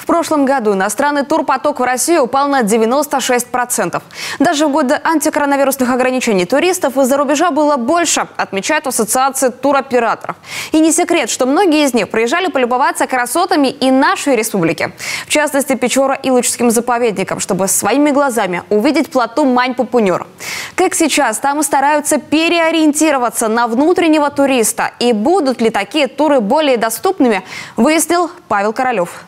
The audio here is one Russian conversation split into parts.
прошлом году иностранный турпоток в Россию упал на 96%. Даже в годы антикоронавирусных ограничений туристов из-за рубежа было больше, отмечают в Ассоциации туроператоров. И не секрет, что многие из них приезжали полюбоваться красотами и нашей республики. В частности, Печора-Илочским заповедником, чтобы своими глазами увидеть плоту Мань-Пупунер. Как сейчас там стараются переориентироваться на внутреннего туриста. И будут ли такие туры более доступными, выяснил Павел Королев.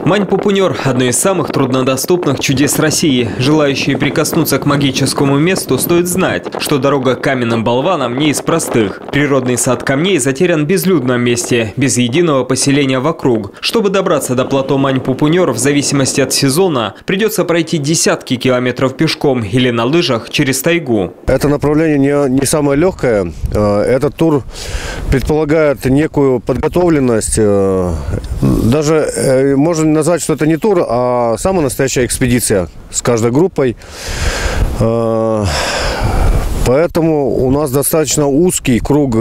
Мань-Пупунер – одно из самых труднодоступных чудес России. Желающие прикоснуться к магическому месту стоит знать, что дорога к каменным болванам не из простых. Природный сад камней затерян в безлюдном месте, без единого поселения вокруг. Чтобы добраться до плато Мань-Пупунер, в зависимости от сезона, придется пройти десятки километров пешком или на лыжах через тайгу. Это направление не самое легкое. Этот тур предполагает некую подготовленность. Даже можно назвать, что это не тур, а самая настоящая экспедиция с каждой группой. Поэтому у нас достаточно узкий круг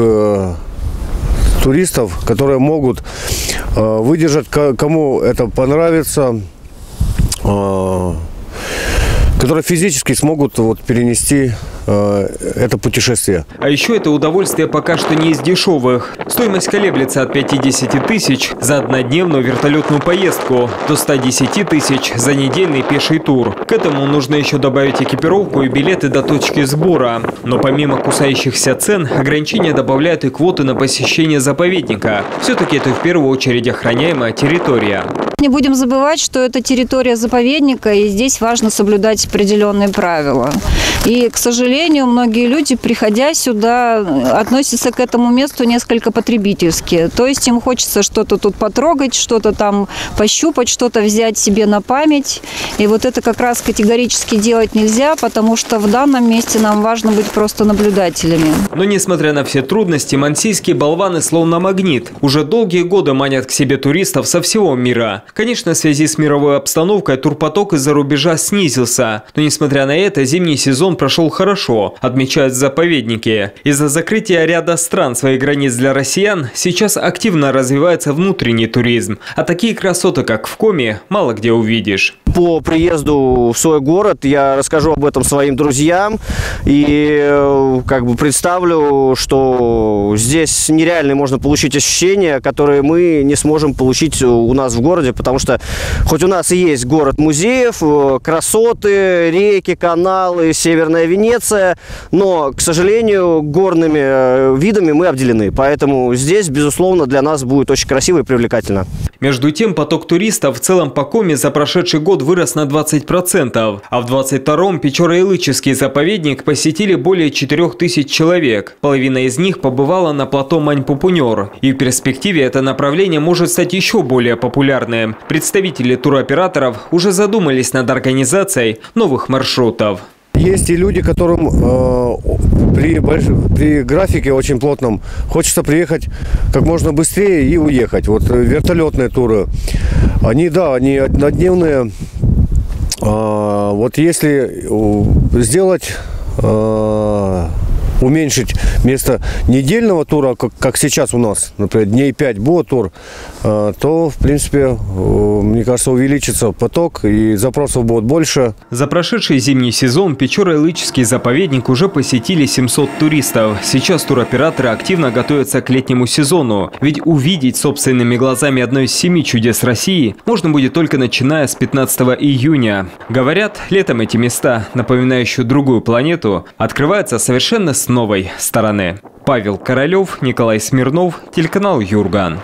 туристов, которые могут выдержать, кому это понравится, которые физически смогут перенести это путешествие. А еще это удовольствие пока что не из дешевых. Стоимость колеблется от 50 тысяч за однодневную вертолетную поездку до 110 тысяч за недельный пеший тур. К этому нужно еще добавить экипировку и билеты до точки сбора. Но помимо кусающихся цен, ограничения добавляют и квоты на посещение заповедника. Все-таки это в первую очередь охраняемая территория. Не будем забывать, что это территория заповедника, и здесь важно соблюдать определенные правила. И, к сожалению, многие люди, приходя сюда, относятся к этому месту несколько потребительски. То есть им хочется что-то тут потрогать, что-то там пощупать, что-то взять себе на память. И вот это как раз категорически делать нельзя, потому что в данном месте нам важно быть просто наблюдателями. Но несмотря на все трудности, мансийские болваны словно магнит. Уже долгие годы манят к себе туристов со всего мира. Конечно, в связи с мировой обстановкой турпоток из-за рубежа снизился. Но несмотря на это, зимний сезон прошел хорошо, отмечают заповедники. Из-за закрытия ряда стран своих границ для россиян сейчас активно развивается внутренний туризм. А такие красоты, как в Коми, мало где увидишь. По приезду в свой город я расскажу об этом своим друзьям и представлю, что здесь нереально можно получить ощущения, которые мы не сможем получить у нас в городе, потому что хоть у нас и есть город музеев, красоты, реки, каналы, Северная Венеция, но, к сожалению, горными видами мы обделены. Поэтому здесь, безусловно, для нас будет очень красиво и привлекательно. Между тем, поток туристов в целом по Коми за прошедший год вырос на 20%, а в 22-м Печора-Илочский заповедник посетили более 4000 человек. Половина из них побывала на плато Мань-Пупунер. И в перспективе это направление может стать еще более популярным. Представители туроператоров уже задумались над организацией новых маршрутов. Есть и люди, которым при графике очень плотном хочется приехать как можно быстрее и уехать. Вот вертолетные туры, они однодневные. Вот если сделать, уменьшить вместо недельного тура, как сейчас у нас, например, дней 5 будет тур, то, в принципе, мне кажется, увеличится поток и запросов будет больше. За прошедший зимний сезон Печора-Илочский заповедник уже посетили 700 туристов. Сейчас туроператоры активно готовятся к летнему сезону. Ведь увидеть собственными глазами одно из 7 чудес России можно будет только начиная с 15 июня. Говорят, летом эти места, напоминающие другую планету, открываются совершенно с новой стороны. Павел Королев, Николай Смирнов, телеканал Юрган.